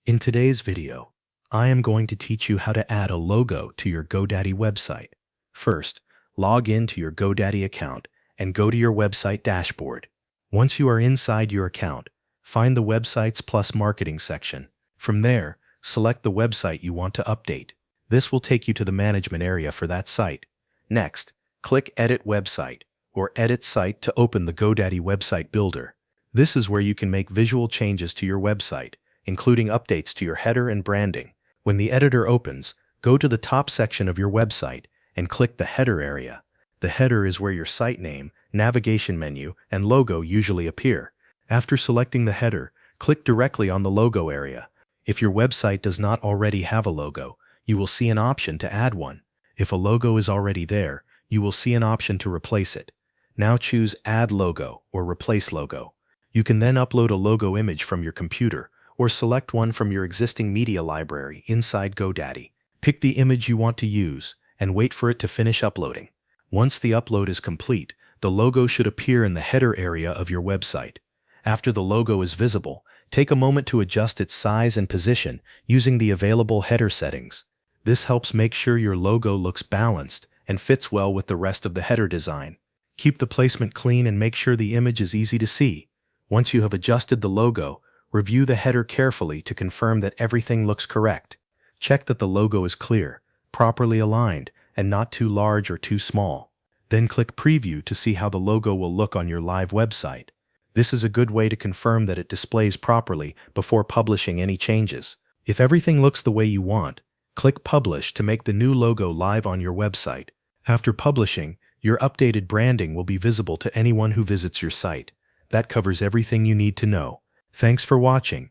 In today's video, I am going to teach you how to add a logo to your GoDaddy website. First, log in to your GoDaddy account and go to your website dashboard. Once you are inside your account, find the Websites Plus Marketing section. From there, select the website you want to update. This will take you to the management area for that site. Next, click Edit Website or Edit Site to open the GoDaddy Website Builder. This is where you can make visual changes to your website, including updates to your header and branding. When the editor opens, go to the top section of your website and click the header area. The header is where your site name, navigation menu, and logo usually appear. After selecting the header, click directly on the logo area. If your website does not already have a logo, you will see an option to add one. If a logo is already there, you will see an option to replace it. Now choose Add Logo or Replace Logo. You can then upload a logo image from your computer or select one from your existing media library inside GoDaddy. Pick the image you want to use and wait for it to finish uploading. Once the upload is complete, the logo should appear in the header area of your website. After the logo is visible, take a moment to adjust its size and position using the available header settings. This helps make sure your logo looks balanced and fits well with the rest of the header design. Keep the placement clean and make sure the image is easy to see. Once you have adjusted the logo, review the header carefully to confirm that everything looks correct. Check that the logo is clear, properly aligned, and not too large or too small. Then click Preview to see how the logo will look on your live website. This is a good way to confirm that it displays properly before publishing any changes. If everything looks the way you want, click Publish to make the new logo live on your website. After publishing, your updated branding will be visible to anyone who visits your site. That covers everything you need to know. Thanks for watching.